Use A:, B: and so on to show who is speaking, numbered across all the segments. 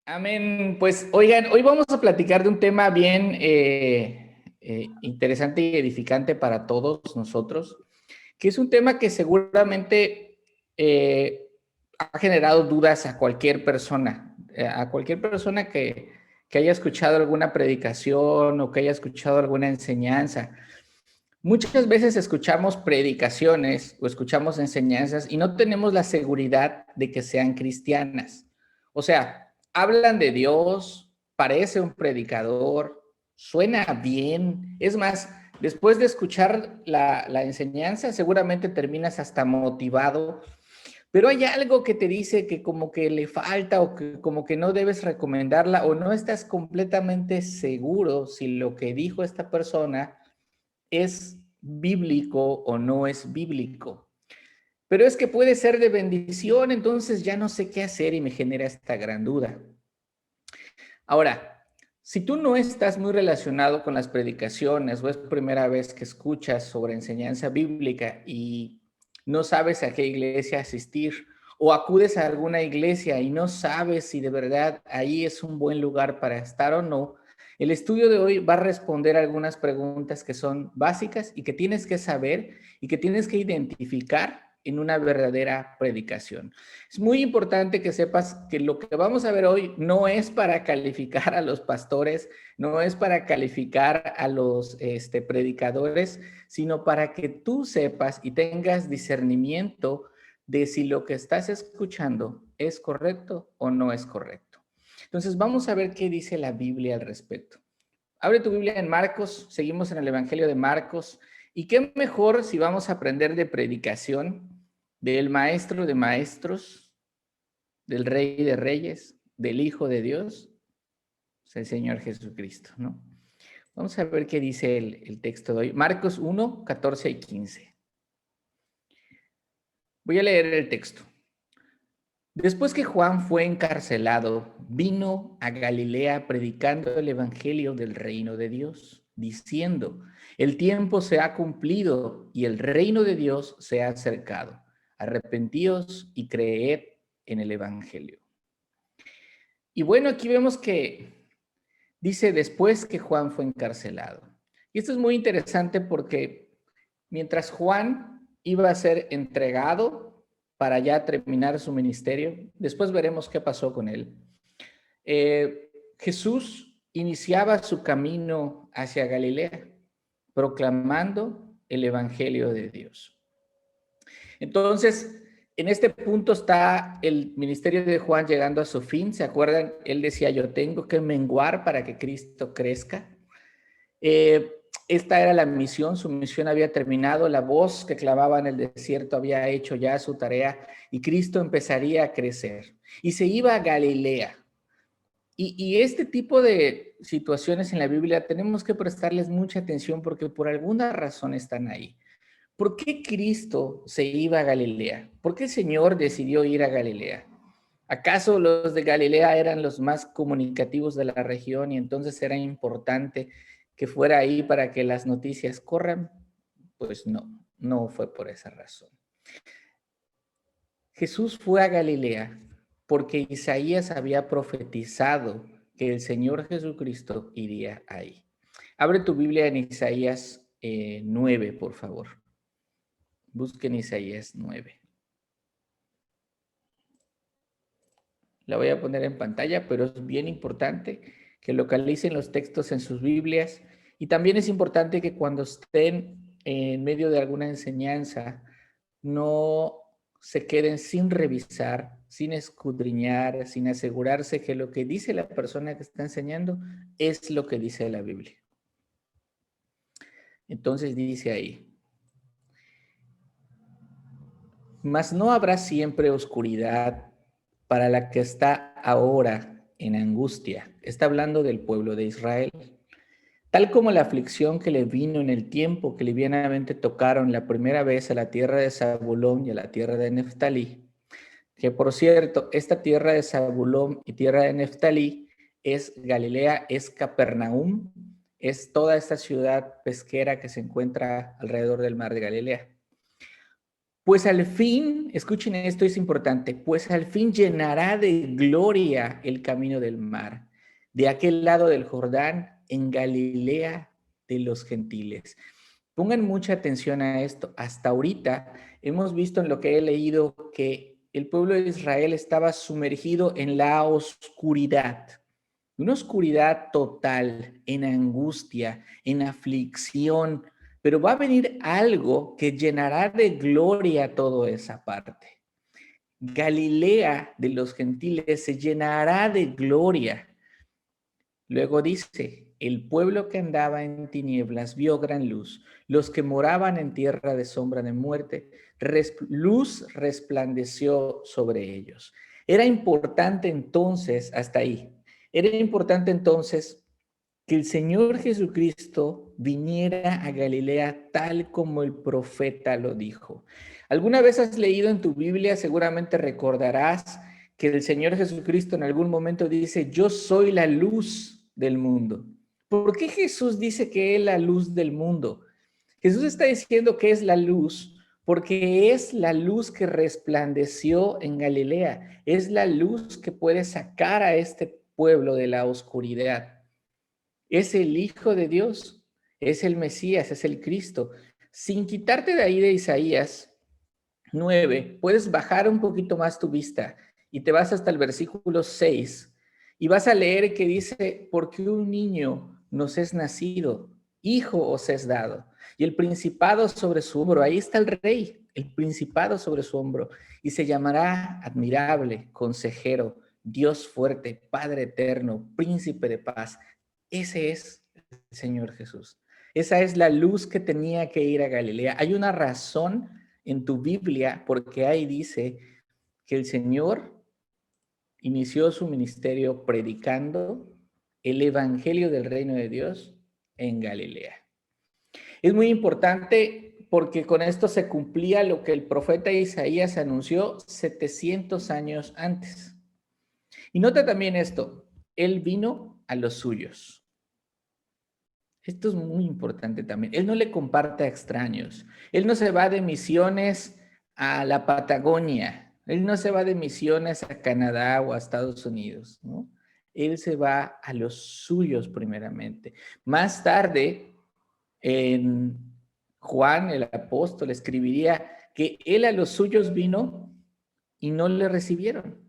A: Amén. Pues oigan, hoy vamos a platicar de un tema bien interesante y edificante para todos nosotros, que es un tema que seguramente ha generado dudas a cualquier persona que haya escuchado alguna predicación o que haya escuchado alguna enseñanza. Muchas veces escuchamos predicaciones o escuchamos enseñanzas y no tenemos la seguridad de que sean cristianas. O sea, hablan de Dios, parece un predicador, suena bien. Es más, después de escuchar la enseñanza, seguramente terminas hasta motivado, pero hay algo que te dice que como que le falta o que como que no debes recomendarla o no estás completamente seguro si lo que dijo esta persona es bíblico o no es bíblico. Pero es que puede ser de bendición, entonces ya no sé qué hacer y me genera esta gran duda. Ahora, si tú no estás muy relacionado con las predicaciones o es primera vez que escuchas sobre enseñanza bíblica y no sabes a qué iglesia asistir o acudes a alguna iglesia y no sabes si de verdad ahí es un buen lugar para estar o no, el estudio de hoy va a responder algunas preguntas que son básicas y que tienes que saber y que tienes que identificar en una verdadera predicación. Es muy importante que sepas que lo que vamos a ver hoy no es para calificar a los pastores, no es para calificar a los predicadores, sino para que tú sepas y tengas discernimiento de si lo que estás escuchando es correcto o no es correcto. Entonces vamos a ver qué dice la Biblia al respecto. Abre tu Biblia en Marcos, seguimos en el Evangelio de Marcos. ¿Y qué mejor si vamos a aprender de predicación del maestro de maestros, del Rey de Reyes, del Hijo de Dios? Es el Señor Jesucristo, ¿no? Vamos a ver qué dice el texto de hoy. Marcos 1, 14 y 15. Voy a leer el texto. Después que Juan fue encarcelado, vino a Galilea predicando el evangelio del reino de Dios, diciendo: el tiempo se ha cumplido y el reino de Dios se ha acercado. Arrepentíos y creed en el evangelio. Y bueno, aquí vemos que dice después que Juan fue encarcelado. Y esto es muy interesante porque mientras Juan iba a ser entregado para ya terminar su ministerio, después veremos qué pasó con él. Jesús iniciaba su camino hacia Galilea, proclamando el Evangelio de Dios. Entonces, en este punto está el ministerio de Juan llegando a su fin. ¿Se acuerdan? Él decía: yo tengo que menguar para que Cristo crezca. Esta era la misión, su misión había terminado, la voz que clamaba en el desierto había hecho ya su tarea y Cristo empezaría a crecer y se iba a Galilea. Y este tipo de situaciones en la Biblia tenemos que prestarles mucha atención porque por alguna razón están ahí. ¿Por qué Cristo se iba a Galilea? ¿Por qué el Señor decidió ir a Galilea? ¿Acaso los de Galilea eran los más comunicativos de la región y entonces era importante que fuera ahí para que las noticias corran? Pues no, no fue por esa razón. Jesús fue a Galilea porque Isaías había profetizado que el Señor Jesucristo iría ahí. Abre tu Biblia en Isaías 9, por favor. Busquen Isaías 9. La voy a poner en pantalla, pero es bien importante que localicen los textos en sus Biblias y también es importante que cuando estén en medio de alguna enseñanza no se queden sin revisar, sin escudriñar, sin asegurarse que lo que dice la persona que está enseñando es lo que dice la Biblia. Entonces dice ahí: mas no habrá siempre oscuridad para la que está ahora en angustia. Está hablando del pueblo de Israel. Tal como la aflicción que le vino en el tiempo que livianamente tocaron la primera vez a la tierra de Zabulón y a la tierra de Neftalí, que por cierto, esta tierra de Zabulón y tierra de Neftalí es Galilea, es Capernaum, es toda esta ciudad pesquera que se encuentra alrededor del mar de Galilea. Pues al fin, escuchen esto, es importante, pues al fin llenará de gloria el camino del mar, de aquel lado del Jordán, en Galilea de los gentiles. Pongan mucha atención a esto. Hasta ahorita hemos visto en lo que he leído que el pueblo de Israel estaba sumergido en la oscuridad, una oscuridad total, en angustia, en aflicción, pero va a venir algo que llenará de gloria toda esa parte. Galilea de los gentiles se llenará de gloria. Luego dice, el pueblo que andaba en tinieblas vio gran luz. Los que moraban en tierra de sombra de muerte, luz resplandeció sobre ellos. Era importante entonces, hasta ahí, era importante entonces que el Señor Jesucristo viniera a Galilea tal como el profeta lo dijo. ¿Alguna vez has leído en tu Biblia? Seguramente recordarás que el Señor Jesucristo en algún momento dice, yo soy la luz del mundo. ¿Por qué Jesús dice que es la luz del mundo? Jesús está diciendo que es la luz porque es la luz que resplandeció en Galilea. Es la luz que puede sacar a este pueblo de la oscuridad. Es el Hijo de Dios, es el Mesías, es el Cristo. Sin quitarte de ahí de Isaías 9, puedes bajar un poquito más tu vista y te vas hasta el versículo 6 y vas a leer que dice, porque un niño nos es nacido, hijo os es dado, y el principado sobre su hombro, ahí está el rey, el principado sobre su hombro, y se llamará admirable, consejero, Dios fuerte, Padre eterno, príncipe de paz. Ese es el Señor Jesús. Esa es la luz que tenía que ir a Galilea. Hay una razón en tu Biblia porque ahí dice que el Señor inició su ministerio predicando el evangelio del reino de Dios en Galilea. Es muy importante porque con esto se cumplía lo que el profeta Isaías anunció 700 años antes. Y nota también esto, él vino a los suyos. Esto es muy importante también. Él no le comparte a extraños. Él no se va de misiones a la Patagonia. Él no se va de misiones a Canadá o a Estados Unidos, ¿no? Él se va a los suyos primeramente. Más tarde, en Juan, el apóstol, escribiría que él a los suyos vino y no le recibieron.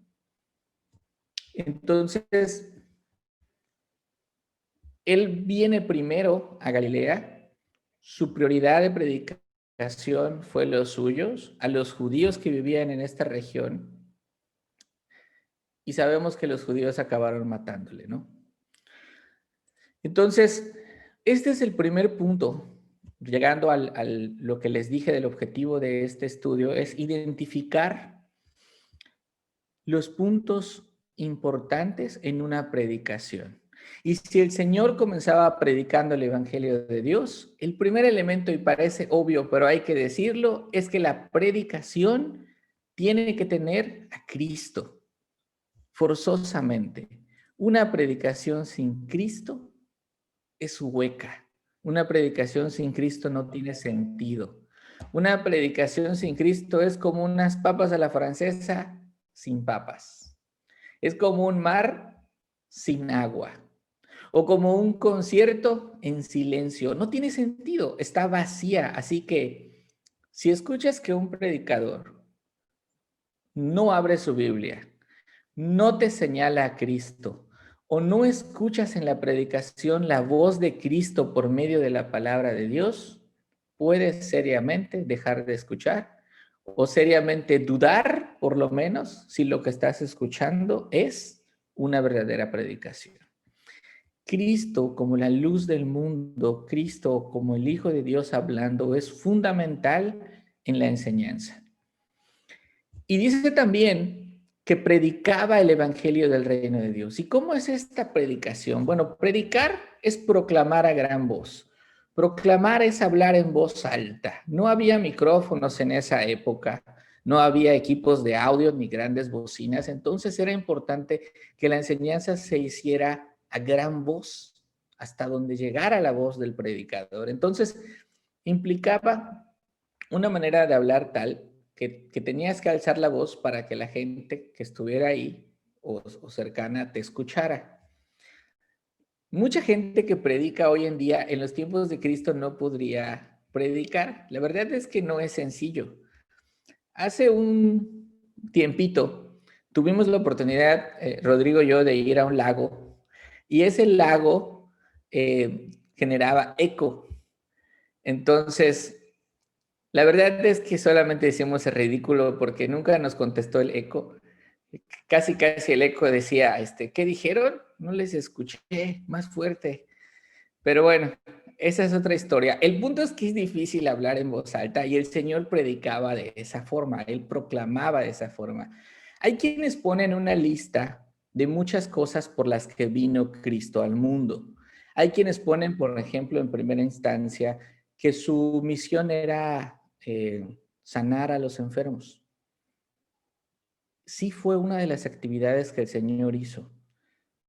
A: Entonces, él viene primero a Galilea, su prioridad de predicación fue los suyos, a los judíos que vivían en esta región, y sabemos que los judíos acabaron matándole, ¿no? Entonces, este es el primer punto, llegando a lo que les dije del objetivo de este estudio, es identificar los puntos importantes en una predicación. Y si el Señor comenzaba predicando el Evangelio de Dios, el primer elemento, y parece obvio, pero hay que decirlo, es que la predicación tiene que tener a Cristo, forzosamente. Una predicación sin Cristo es hueca. Una predicación sin Cristo no tiene sentido. Una predicación sin Cristo es como unas papas a la francesa sin papas. Es como un mar sin agua. O como un concierto en silencio. No tiene sentido, está vacía. Así que si escuchas que un predicador no abre su Biblia, no te señala a Cristo, o no escuchas en la predicación la voz de Cristo por medio de la palabra de Dios, puedes seriamente dejar de escuchar o seriamente dudar, por lo menos, si lo que estás escuchando es una verdadera predicación. Cristo como la luz del mundo, Cristo como el Hijo de Dios hablando, es fundamental en la enseñanza. Y dice también que predicaba el Evangelio del Reino de Dios. ¿Y cómo es esta predicación? Bueno, predicar es proclamar a gran voz. Proclamar es hablar en voz alta. No había micrófonos en esa época, no había equipos de audio ni grandes bocinas, entonces era importante que la enseñanza se hiciera a gran voz, hasta donde llegara la voz del predicador. Entonces, implicaba una manera de hablar tal que tenías que alzar la voz para que la gente que estuviera ahí o cercana te escuchara. Mucha gente que predica hoy en día en los tiempos de Cristo no podría predicar. La verdad es que no es sencillo. Hace un tiempito tuvimos la oportunidad, Rodrigo y yo, de ir a un lago y ese lago generaba eco. Entonces, la verdad es que solamente decíamos el ridículo porque nunca nos contestó el eco. Casi, casi el eco decía, ¿qué dijeron? No les escuché, más fuerte. Pero bueno, esa es otra historia. El punto es que es difícil hablar en voz alta y el Señor predicaba de esa forma, Él proclamaba de esa forma. Hay quienes ponen una lista de muchas cosas por las que vino Cristo al mundo. Hay quienes ponen, por ejemplo, en primera instancia, que su misión era sanar a los enfermos. Sí fue una de las actividades que el Señor hizo.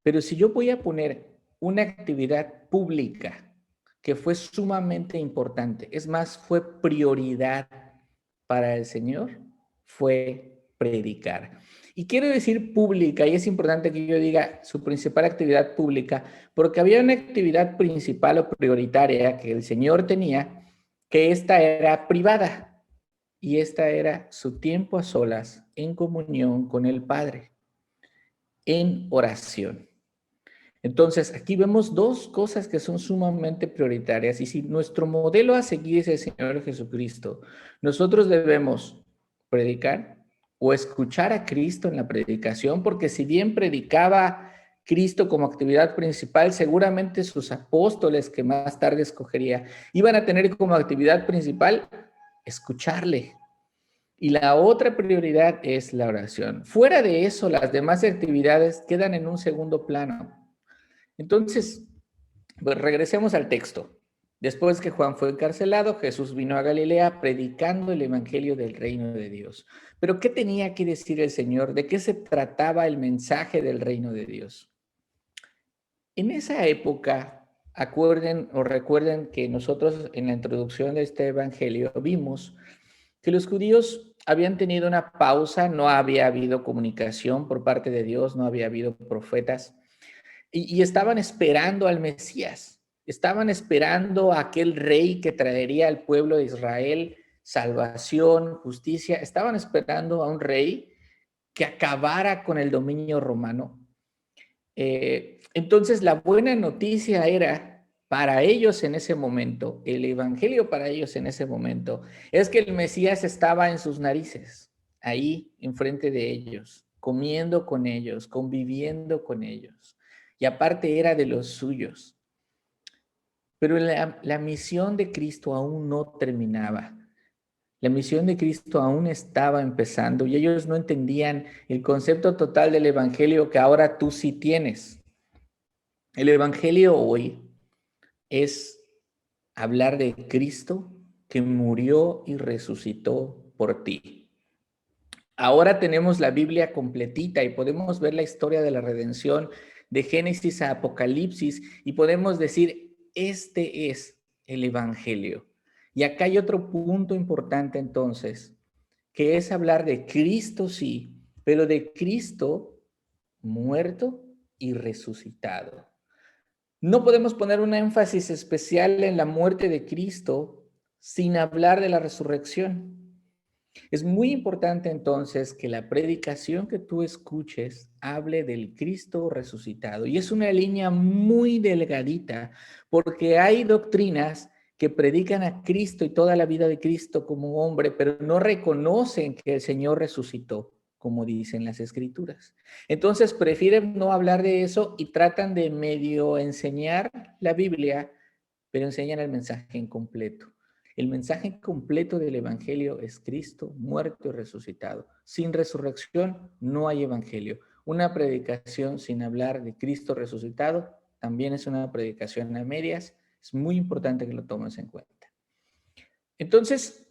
A: Pero si yo voy a poner una actividad pública que fue sumamente importante, es más, fue prioridad para el Señor, fue predicar. Y quiero decir pública, y es importante que yo diga su principal actividad pública, porque había una actividad principal o prioritaria que el Señor tenía, que esta era privada, y esta era su tiempo a solas en comunión con el Padre, en oración. Entonces, aquí vemos dos cosas que son sumamente prioritarias y si nuestro modelo a seguir es el Señor Jesucristo, nosotros debemos predicar o escuchar a Cristo en la predicación, porque si bien predicaba Cristo como actividad principal, seguramente sus apóstoles que más tarde escogería iban a tener como actividad principal escucharle. Y la otra prioridad es la oración. Fuera de eso, las demás actividades quedan en un segundo plano. Entonces, pues regresemos al texto. Después que Juan fue encarcelado, Jesús vino a Galilea predicando el evangelio del reino de Dios. Pero ¿qué tenía que decir el Señor? ¿De qué se trataba el mensaje del reino de Dios? En esa época, acuerden o recuerden que nosotros en la introducción de este evangelio vimos que los judíos habían tenido una pausa, no había habido comunicación por parte de Dios, no había habido profetas. Y estaban esperando al Mesías, estaban esperando a aquel rey que traería al pueblo de Israel salvación, justicia, estaban esperando a un rey que acabara con el dominio romano. Entonces la buena noticia era para ellos en ese momento, el evangelio para ellos en ese momento, es que el Mesías estaba en sus narices, ahí enfrente de ellos, comiendo con ellos, conviviendo con ellos. Y aparte era de los suyos. Pero la misión de Cristo aún no terminaba. La misión de Cristo aún estaba empezando y ellos no entendían el concepto total del evangelio que ahora tú sí tienes. El evangelio hoy es hablar de Cristo que murió y resucitó por ti. Ahora tenemos la Biblia completita y podemos ver la historia de la redención de Génesis a Apocalipsis y podemos decir, este es el evangelio. Y acá hay otro punto importante entonces, que es hablar de Cristo sí, pero de Cristo muerto y resucitado. No podemos poner un énfasis especial en la muerte de Cristo sin hablar de la resurrección. Es muy importante entonces que la predicación que tú escuches hable del Cristo resucitado. Y es una línea muy delgadita porque hay doctrinas que predican a Cristo y toda la vida de Cristo como hombre, pero no reconocen que el Señor resucitó, como dicen las Escrituras. Entonces prefieren no hablar de eso y tratan de medio enseñar la Biblia, pero enseñan el mensaje incompleto. El mensaje completo del evangelio es Cristo muerto y resucitado. Sin resurrección no hay evangelio. Una predicación sin hablar de Cristo resucitado también es una predicación a medias. Es muy importante que lo tomes en cuenta. Entonces,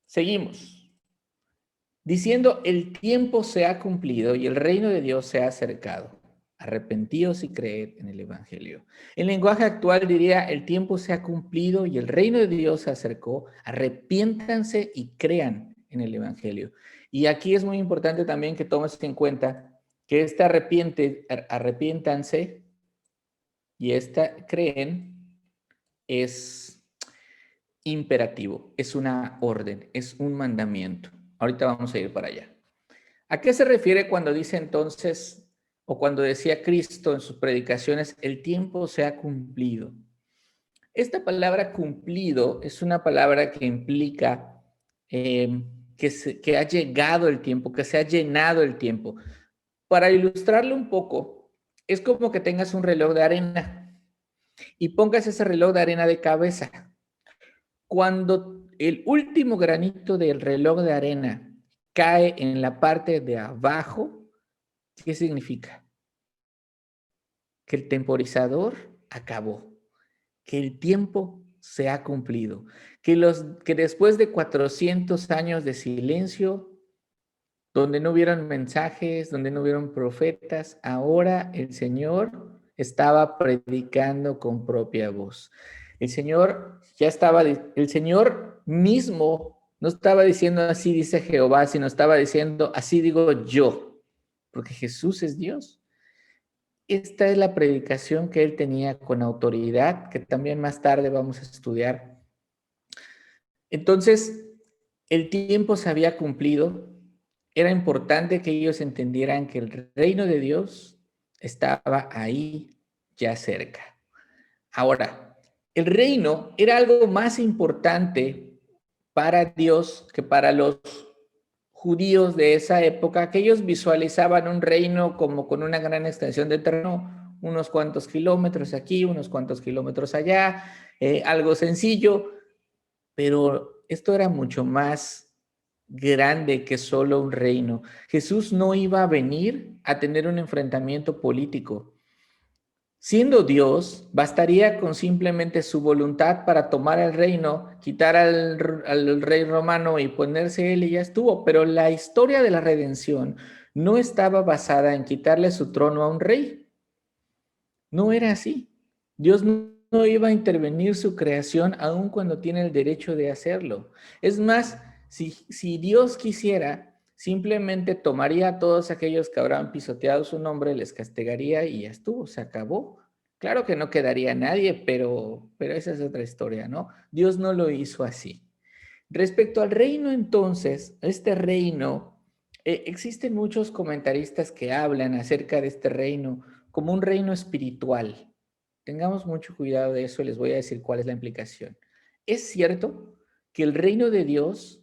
A: seguimos. Diciendo, el tiempo se ha cumplido y el reino de Dios se ha acercado. Arrepentíos y creed en el evangelio. En lenguaje actual diría, el tiempo se ha cumplido y el reino de Dios se acercó. Arrepiéntanse y crean en el Evangelio. Y aquí es muy importante también que tomes en cuenta que arrepiéntanse y creen es imperativo, es una orden, es un mandamiento. Ahorita vamos a ir para allá. ¿A qué se refiere cuando dice entonces, o cuando decía Cristo en sus predicaciones, el tiempo se ha cumplido? Esta palabra cumplido es una palabra que implica que ha llegado el tiempo, que se ha llenado el tiempo. Para ilustrarlo un poco, es como que tengas un reloj de arena y pongas ese reloj de arena de cabeza. Cuando el último granito del reloj de arena cae en la parte de abajo, ¿qué significa? Que el temporizador acabó, que el tiempo se ha cumplido, que después de 400 años de silencio, donde no hubieron mensajes, donde no hubieron profetas, ahora el Señor estaba predicando con propia voz. El Señor el Señor mismo no estaba diciendo así dice Jehová, sino estaba diciendo así digo yo, porque Jesús es Dios. Esta es la predicación que él tenía con autoridad, que también más tarde vamos a estudiar. Entonces, el tiempo se había cumplido. Era importante que ellos entendieran que el reino de Dios estaba ahí, ya cerca. Ahora, el reino era algo más importante para Dios que para los judíos de esa época, que ellos visualizaban un reino como con una gran extensión de terreno, unos cuantos kilómetros aquí, unos cuantos kilómetros allá, algo sencillo, pero esto era mucho más grande que solo un reino. Jesús no iba a venir a tener un enfrentamiento político. Siendo Dios, bastaría con simplemente su voluntad para tomar el reino, quitar al rey romano y ponerse él y ya estuvo. Pero la historia de la redención no estaba basada en quitarle su trono a un rey. No era así. Dios no iba a intervenir su creación aun cuando tiene el derecho de hacerlo. Es más, si Dios quisiera, simplemente tomaría a todos aquellos que habrán pisoteado su nombre, les castigaría y ya estuvo, se acabó. Claro que no quedaría nadie, pero esa es otra historia, ¿no? Dios no lo hizo así. Respecto al reino, entonces, este reino, existen muchos comentaristas que hablan acerca de este reino como un reino espiritual. Tengamos mucho cuidado de eso y les voy a decir cuál es la implicación. Es cierto que el reino de Dios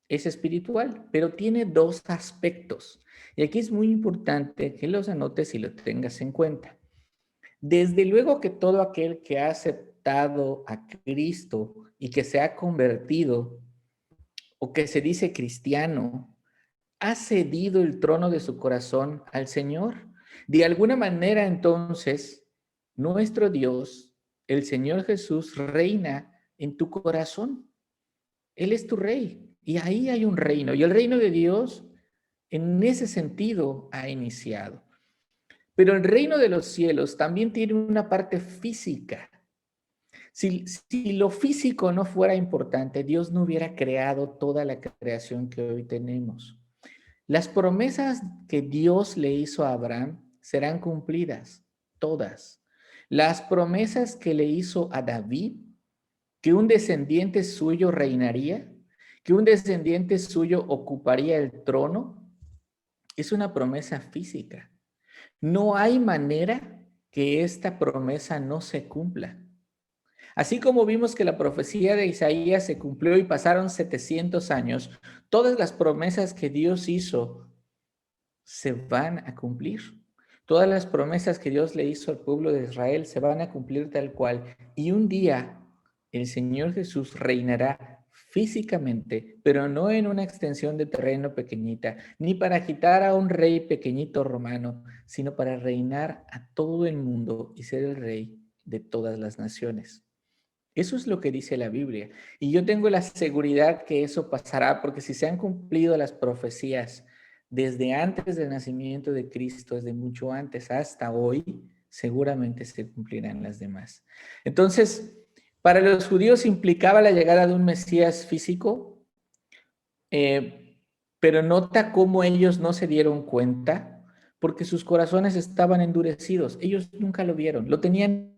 A: es espiritual, pero tiene dos aspectos. Y aquí es muy importante que los anotes y lo tengas en cuenta. Desde luego que todo aquel que ha aceptado a Cristo y que se ha convertido o que se dice cristiano, ha cedido el trono de su corazón al Señor. De alguna manera, entonces, nuestro Dios, el Señor Jesús, reina en tu corazón. Él es tu rey y ahí hay un reino. Y el reino de Dios, en ese sentido, ha iniciado. Pero el reino de los cielos también tiene una parte física. Si lo físico no fuera importante, Dios no hubiera creado toda la creación que hoy tenemos. Las promesas que Dios le hizo a Abraham serán cumplidas, todas. Las promesas que le hizo a David, que un descendiente suyo reinaría, que un descendiente suyo ocuparía el trono, es una promesa física. No hay manera que esta promesa no se cumpla. Así como vimos que la profecía de Isaías se cumplió y pasaron 700 años, todas las promesas que Dios hizo se van a cumplir. Todas las promesas que Dios le hizo al pueblo de Israel se van a cumplir tal cual. Y un día el Señor Jesús reinará físicamente, pero no en una extensión de terreno pequeñita, ni para quitar a un rey pequeñito romano, sino para reinar a todo el mundo y ser el rey de todas las naciones. Eso es lo que dice la Biblia. Y yo tengo la seguridad que eso pasará, porque si se han cumplido las profecías desde antes del nacimiento de Cristo, desde mucho antes hasta hoy, seguramente se cumplirán las demás. Entonces, para los judíos implicaba la llegada de un Mesías físico. pero nota cómo ellos no se dieron cuenta porque sus corazones estaban endurecidos. Ellos nunca lo vieron, lo tenían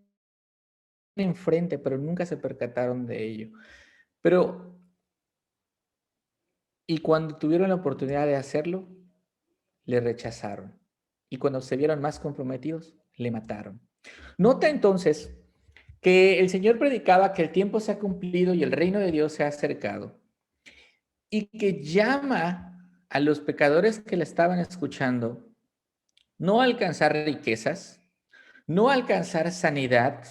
A: enfrente, pero nunca se percataron de ello. Pero, y cuando tuvieron la oportunidad de hacerlo, le rechazaron. Y cuando se vieron más comprometidos, le mataron. Nota entonces que el Señor predicaba que el tiempo se ha cumplido y el reino de Dios se ha acercado. Y que llama a los pecadores que le estaban escuchando no a alcanzar riquezas, no a alcanzar sanidad,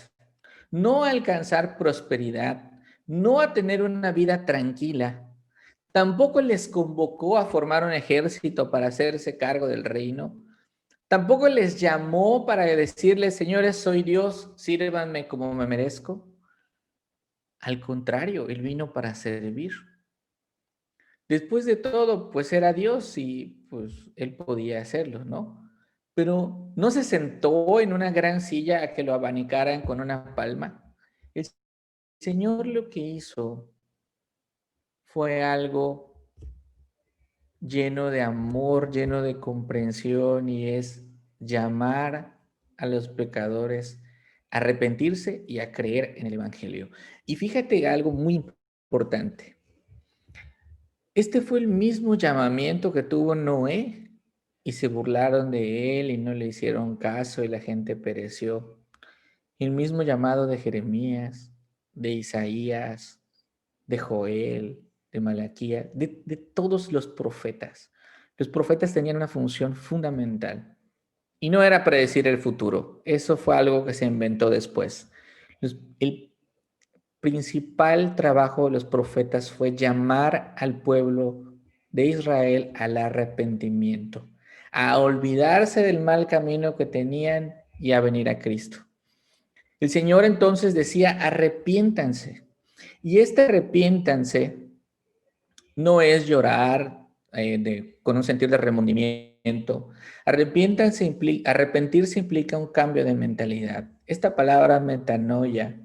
A: no a alcanzar prosperidad, no a tener una vida tranquila. Tampoco les convocó a formar un ejército para hacerse cargo del reino. Tampoco les llamó para decirles, señores, soy Dios, sírvanme como me merezco. Al contrario, Él vino para servir. Después de todo, pues era Dios y pues Él podía hacerlo, ¿no? Pero no se sentó en una gran silla a que lo abanicaran con una palma. El Señor lo que hizo fue algo lleno de amor, lleno de comprensión y es llamar a los pecadores a arrepentirse y a creer en el Evangelio. Y fíjate algo muy importante. Este fue el mismo llamamiento que tuvo Noé y se burlaron de él y no le hicieron caso y la gente pereció. El mismo llamado de Jeremías, de Isaías, de Joel, de Malaquía, de todos los profetas. Los profetas tenían una función fundamental y no era predecir el futuro. Eso fue algo que se inventó después. El principal trabajo de los profetas fue llamar al pueblo de Israel al arrepentimiento, a olvidarse del mal camino que tenían y a venir a Cristo. El Señor entonces decía, arrepiéntanse. Y este arrepiéntanse no es llorar con un sentido de remordimiento. Arrepentirse implica un cambio de mentalidad. Esta palabra metanoia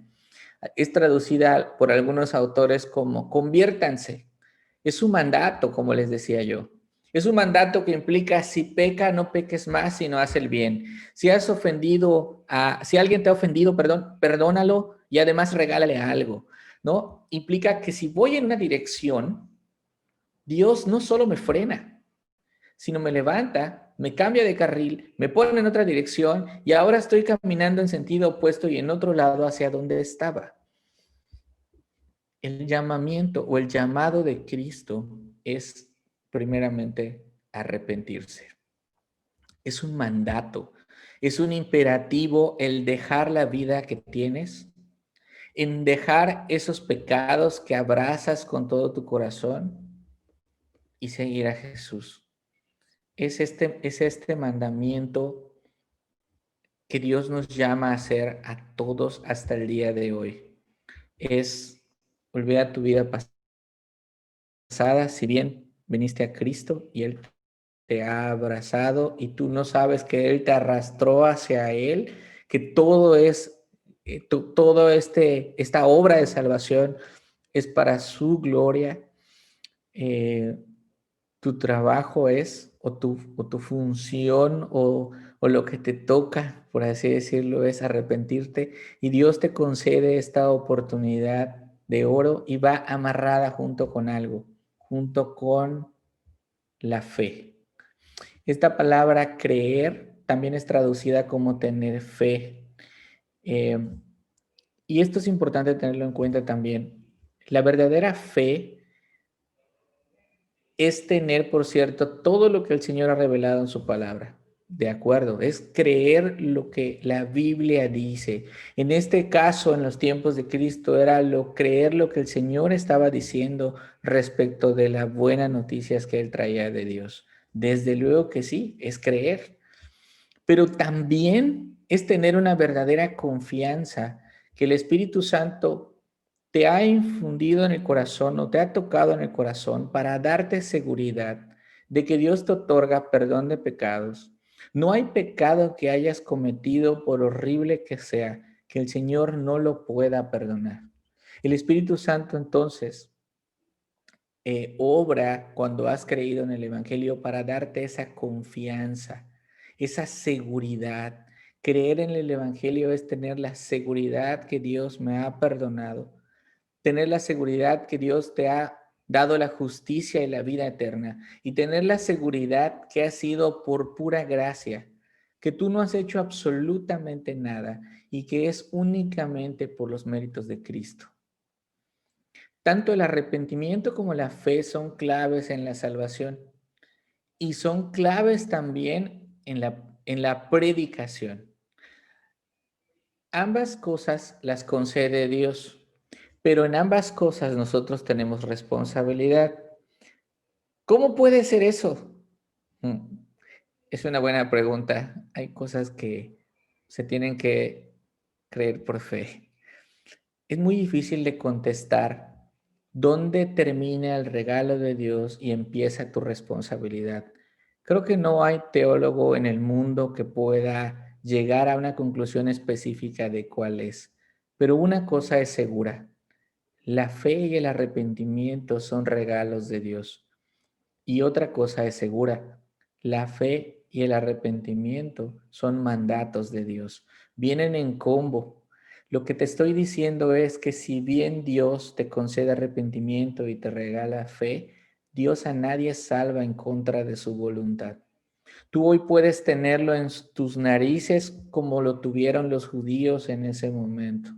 A: es traducida por algunos autores como conviértanse. Es un mandato, como les decía yo. Es un mandato que implica si peca, no peques más, sino haz el bien. Si alguien te ha ofendido, perdónalo y además regálale algo, ¿no? Implica que si voy en una dirección, Dios no solo me frena, sino me levanta, me cambia de carril, me pone en otra dirección y ahora estoy caminando en sentido opuesto y en otro lado hacia donde estaba. El llamamiento o el llamado de Cristo es primeramente arrepentirse. Es un mandato, es un imperativo el dejar la vida que tienes, en dejar esos pecados que abrazas con todo tu corazón y seguir a Jesús. Es este mandamiento que Dios nos llama a hacer a todos hasta el día de hoy. Es olvidar tu vida pasada, si bien viniste a Cristo y Él te ha abrazado y tú no sabes que Él te arrastró hacia Él, que todo esta obra de salvación es para su gloria. Tu trabajo es, o tu función, o lo que te toca, por así decirlo, es arrepentirte. Y Dios te concede esta oportunidad de oro y va amarrada junto con algo, junto con la fe. Esta palabra creer también es traducida como tener fe. Eh, y esto es importante tenerlo en cuenta también. La verdadera fe es tener, por cierto, todo lo que el Señor ha revelado en su palabra. De acuerdo, es creer lo que la Biblia dice. En este caso, en los tiempos de Cristo, era creer lo que el Señor estaba diciendo respecto de las buenas noticias que Él traía de Dios. Desde luego que sí, es creer, pero también es tener una verdadera confianza que el Espíritu Santo te ha infundido en el corazón o te ha tocado en el corazón para darte seguridad de que Dios te otorga perdón de pecados. No hay pecado que hayas cometido, por horrible que sea, que el Señor no lo pueda perdonar. El Espíritu Santo entonces obra cuando has creído en el Evangelio para darte esa confianza, esa seguridad. Creer en el Evangelio es tener la seguridad que Dios me ha perdonado, tener la seguridad que Dios te ha dado la justicia y la vida eterna, y tener la seguridad que ha sido por pura gracia, que tú no has hecho absolutamente nada y que es únicamente por los méritos de Cristo. Tanto el arrepentimiento como la fe son claves en la salvación y son claves también en la predicación. Ambas cosas las concede Dios, pero en ambas cosas nosotros tenemos responsabilidad. ¿Cómo puede ser eso? Es una buena pregunta. Hay cosas que se tienen que creer por fe. Es muy difícil de contestar dónde termina el regalo de Dios y empieza tu responsabilidad. Creo que no hay teólogo en el mundo que pueda llegar a una conclusión específica de cuál es. Pero una cosa es segura: la fe y el arrepentimiento son regalos de Dios. Y otra cosa es segura: la fe y el arrepentimiento son mandatos de Dios. Vienen en combo. Lo que te estoy diciendo es que si bien Dios te concede arrepentimiento y te regala fe, Dios a nadie salva en contra de su voluntad. Tú hoy puedes tenerlo en tus narices como lo tuvieron los judíos en ese momento.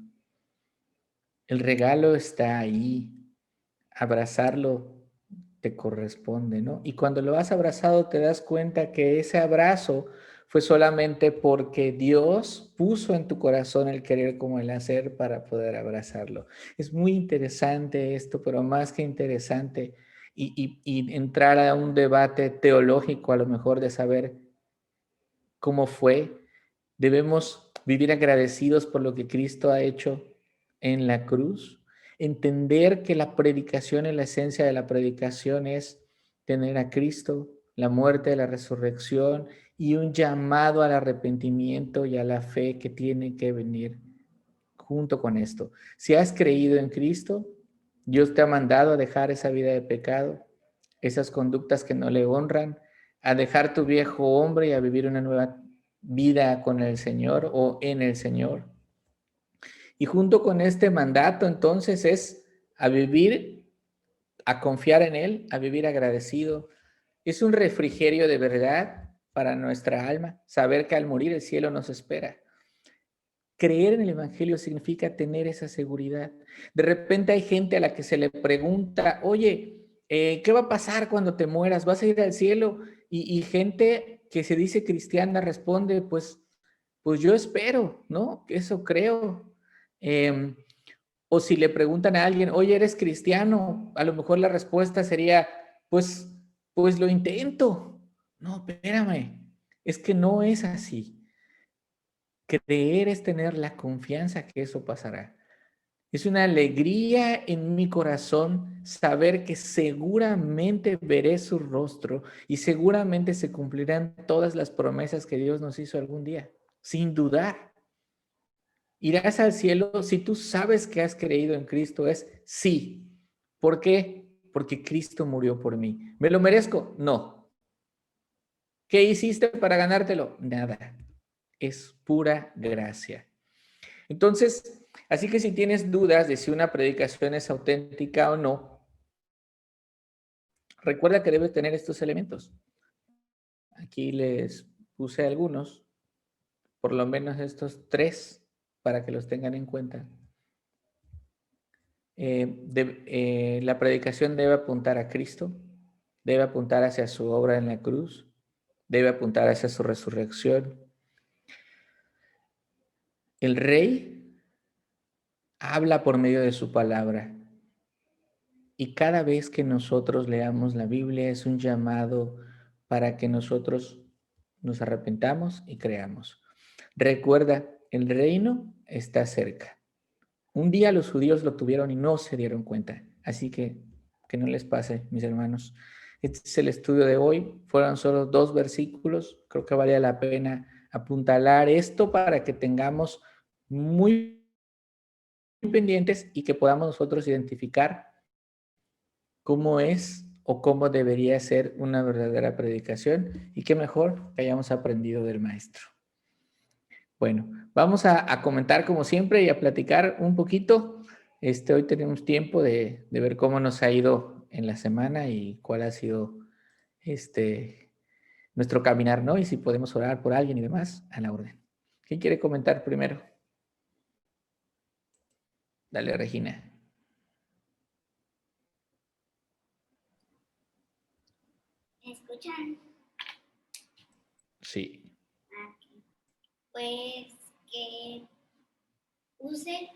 A: El regalo está ahí. Abrazarlo te corresponde, ¿no? Y cuando lo has abrazado te das cuenta que ese abrazo fue solamente porque Dios puso en tu corazón el querer como el hacer para poder abrazarlo. Es muy interesante esto, pero más que interesante, y entrar a un debate teológico a lo mejor de saber cómo fue. Debemos vivir agradecidos por lo que Cristo ha hecho en la cruz. Entender que la predicación, en la esencia de la predicación, es tener a Cristo, la muerte, la resurrección y un llamado al arrepentimiento y a la fe que tiene que venir junto con esto. Si has creído en Cristo, Dios te ha mandado a dejar esa vida de pecado, esas conductas que no le honran, a dejar tu viejo hombre y a vivir una nueva vida con el Señor o en el Señor. Y junto con este mandato, entonces, es a vivir, a confiar en Él, a vivir agradecido. Es un refrigerio de verdad para nuestra alma, saber que al morir el cielo nos espera. Creer en el Evangelio significa tener esa seguridad. De repente hay gente a la que se le pregunta: oye, ¿qué va a pasar cuando te mueras? ¿Vas a ir al cielo? Y gente que se dice cristiana responde: pues yo espero, ¿no? Eso creo. Eh, o si le preguntan a alguien: oye, ¿eres cristiano? A lo mejor la respuesta sería: pues, pues lo intento. No, espérame, es que no es así. Creer es tener la confianza que eso pasará. Es una alegría en mi corazón saber que seguramente veré su rostro y seguramente se cumplirán todas las promesas que Dios nos hizo algún día, sin dudar. ¿Irás al cielo si tú sabes que has creído en Cristo? Es sí. ¿Por qué? Porque Cristo murió por mí. ¿Me lo merezco? No. ¿Qué hiciste para ganártelo? Nada. Es pura gracia. Entonces, así que si tienes dudas de si una predicación es auténtica o no, recuerda que debes tener estos elementos. Aquí les puse algunos, por lo menos estos 3, para que los tengan en cuenta. La predicación debe apuntar a Cristo, debe apuntar hacia su obra en la cruz, debe apuntar hacia su resurrección. El Rey habla por medio de su palabra. Y cada vez que nosotros leamos la Biblia es un llamado para que nosotros nos arrepentamos y creamos. Recuerda, el reino está cerca. Un día los judíos lo tuvieron y no se dieron cuenta. Así que no les pase, mis hermanos. Este es el estudio de hoy. Fueron solo 2 versículos. Creo que valía la pena apuntalar esto para que tengamos muy pendientes y que podamos nosotros identificar cómo es o cómo debería ser una verdadera predicación, y qué mejor que hayamos aprendido del maestro. Bueno, vamos a comentar como siempre y a platicar un poquito. Hoy tenemos tiempo de ver cómo nos ha ido en la semana y cuál ha sido nuestro caminar, ¿no? Y si podemos orar por alguien y demás, a la orden. ¿Quién quiere comentar primero? Dale, Regina.
B: ¿Me escuchan?
A: Sí.
B: Pues que puse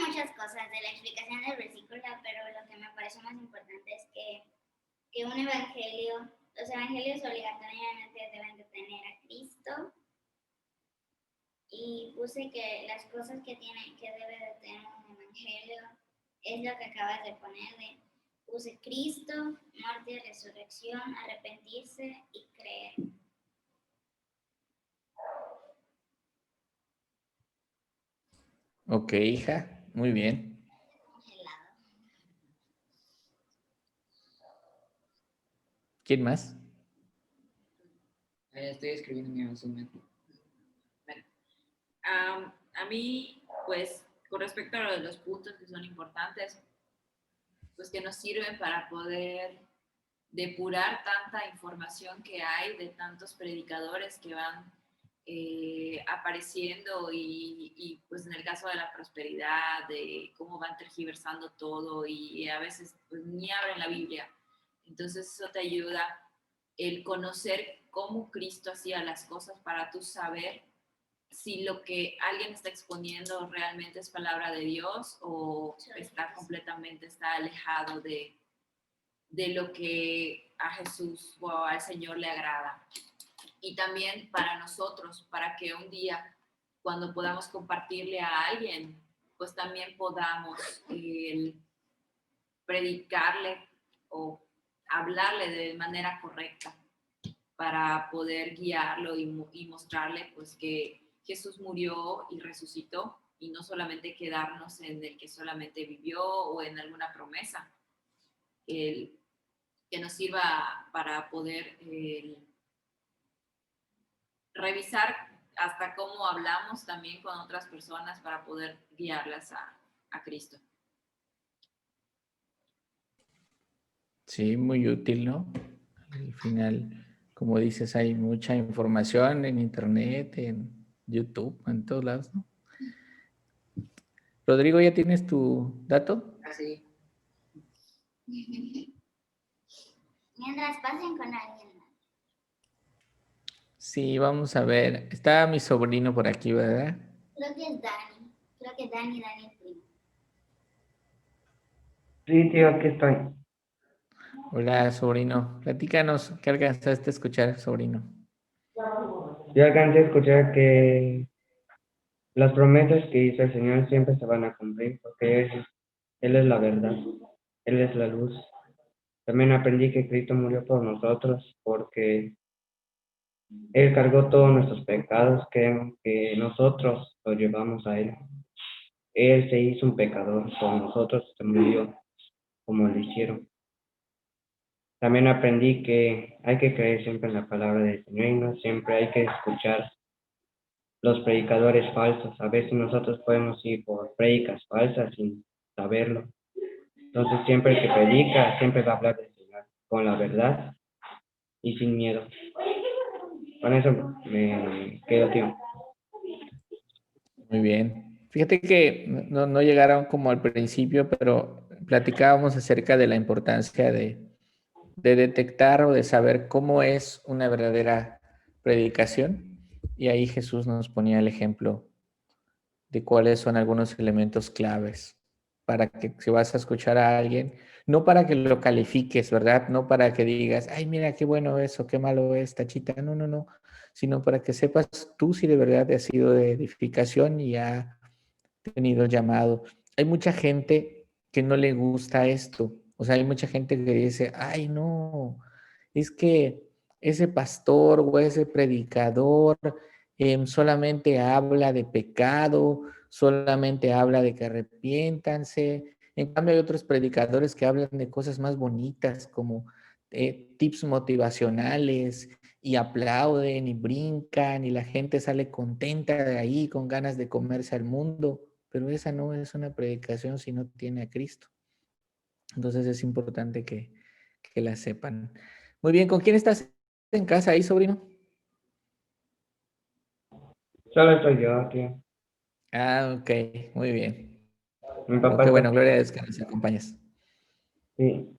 B: muchas cosas de la explicación del versículo, pero lo que me parece más importante es que un evangelio, los evangelios obligatoriamente deben de tener a Cristo, y puse que las cosas que debe de tener un evangelio es lo que acabas de poner. Puse Cristo, muerte y resurrección, arrepentirse y creer.
A: Ok, hija, muy bien. ¿Quién más?
C: Estoy escribiendo mi resumen. Bueno, a mí, pues, con respecto a los puntos que son importantes, pues que nos sirven para poder depurar tanta información que hay de tantos predicadores que van apareciendo y pues en el caso de la prosperidad, de cómo van tergiversando todo y a veces pues ni abren la Biblia. Entonces eso te ayuda el conocer cómo Cristo hacía las cosas para tú saber si lo que alguien está exponiendo realmente es palabra de Dios o está alejado de lo que a Jesús o al Señor le agrada. Y también para nosotros, para que un día, cuando podamos compartirle a alguien, pues también podamos predicarle o hablarle de manera correcta para poder guiarlo y mostrarle pues que Jesús murió y resucitó, y no solamente quedarnos en el que solamente vivió o en alguna promesa. Que nos sirva para poder revisar hasta cómo hablamos también con otras personas para poder guiarlas a Cristo.
A: Sí, muy útil, ¿no? Al final, como dices, hay mucha información en internet, en YouTube, en todos lados, ¿no? Rodrigo, ¿ya tienes tu dato?
C: Así.
B: Mientras pasen con alguien.
A: Sí, vamos a ver. Está mi sobrino por aquí, ¿verdad?
B: Creo que es Dani. Creo que Dani es primo.
D: Sí, tío, aquí estoy.
A: Hola, sobrino. Platícanos, ¿qué alcanzaste a escuchar, sobrino?
D: Yo alcancé a escuchar que las promesas que hizo el Señor siempre se van a cumplir, porque Él es la verdad, Él es la luz. También aprendí que Cristo murió por nosotros, porque Él cargó todos nuestros pecados, que nosotros los llevamos a Él. Él se hizo un pecador por nosotros, se murió como lo hicieron. También aprendí que hay que creer siempre en la palabra del Señor y no siempre hay que escuchar los predicadores falsos. A veces nosotros podemos ir por predicas falsas sin saberlo. Entonces siempre el que predica siempre va a hablar del Señor con la verdad y sin miedo. Con eso me quedo, tío.
A: Muy bien. Fíjate que no llegaron como al principio, pero platicábamos acerca de la importancia de detectar o de saber cómo es una verdadera predicación. Y ahí Jesús nos ponía el ejemplo de cuáles son algunos elementos claves para que si vas a escuchar a alguien, no para que lo califiques, ¿verdad? No para que digas, ay, mira qué bueno eso, qué malo es, tachita. No, no, no, sino para que sepas tú si de verdad te ha sido de edificación y ha tenido llamado. Hay mucha gente que no le gusta esto. O sea, hay mucha gente que dice, ay, no, es que ese pastor o ese predicador solamente habla de pecado, solamente habla de que arrepiéntanse, En cambio, hay otros predicadores que hablan de cosas más bonitas, como tips motivacionales, y aplauden y brincan, y la gente sale contenta de ahí, con ganas de comerse al mundo. Pero esa no es una predicación si no tiene a Cristo. Entonces es importante que la sepan. Muy bien, ¿con quién estás en casa ahí, sobrino?
D: Solo estoy yo aquí.
A: Ah, ok, muy bien.
D: Mi
A: Oh,
D: papá
A: qué
D: está
A: bueno, gloria a
D: aquí.
A: Dios que nos acompañas.
D: Sí.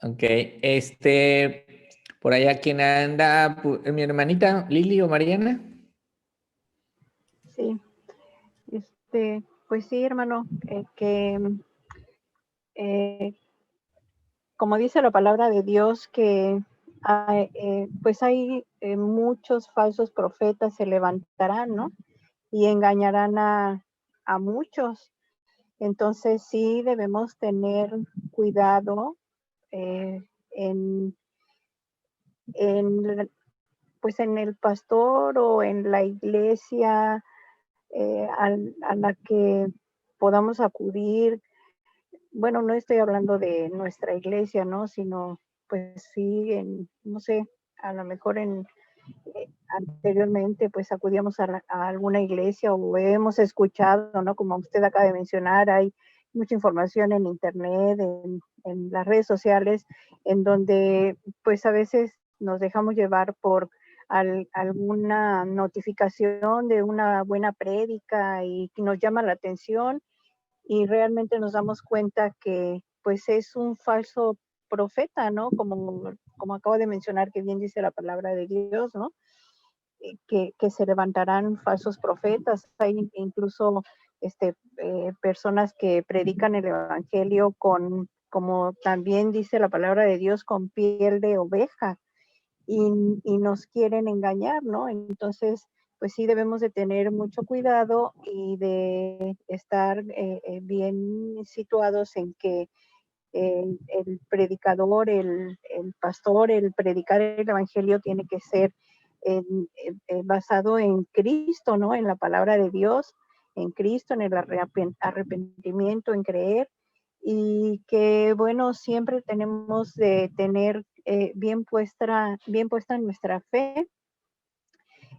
A: Ok, por allá, ¿quién anda? ¿Mi hermanita Lili o Mariana?
E: Sí, pues sí, hermano, eh, como dice la palabra de Dios, que pues hay muchos falsos profetas se levantarán, ¿no? Y engañarán a muchos. Entonces sí debemos tener cuidado eh, en, pues en el pastor o en la iglesia a la que podamos acudir. Bueno, no estoy hablando de nuestra iglesia, ¿no? Sino, pues sí, no sé, a lo mejor anteriormente, pues acudíamos a alguna iglesia o hemos escuchado, ¿no? Como usted acaba de mencionar, hay mucha información en internet, en las redes sociales, en donde, pues a veces nos dejamos llevar por alguna notificación de una buena prédica y nos llama la atención y realmente nos damos cuenta que pues es un falso profeta, ¿no? Como acabo de mencionar, que bien dice la palabra de Dios, ¿no? Que se levantarán falsos profetas. Hay incluso personas que predican el evangelio como también dice la palabra de Dios, con piel de oveja y nos quieren engañar, ¿no? Entonces, pues sí debemos de tener mucho cuidado y de estar bien situados en que el predicador, el pastor, el predicar el evangelio tiene que ser basado en Cristo, ¿no? En la palabra de Dios, en Cristo, en el arrepentimiento, en creer y que, bueno, siempre tenemos de tener bien puesta nuestra fe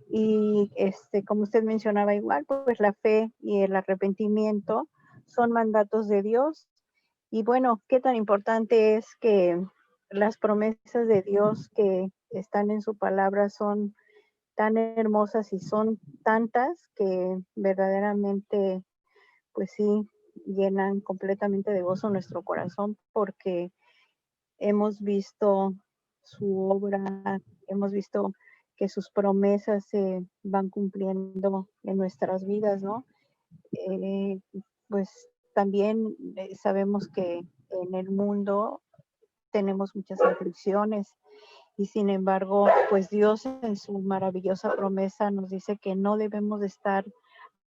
E: y como usted mencionaba igual, pues la fe y el arrepentimiento son mandatos de Dios. Y bueno, qué tan importante es que las promesas de Dios que están en su palabra son tan hermosas y son tantas que verdaderamente, pues sí, llenan completamente de gozo nuestro corazón porque hemos visto su obra, hemos visto que sus promesas se van cumpliendo en nuestras vidas, ¿no? Eh, pues también sabemos que en el mundo tenemos muchas aflicciones y sin embargo, pues Dios en su maravillosa promesa nos dice que no debemos de estar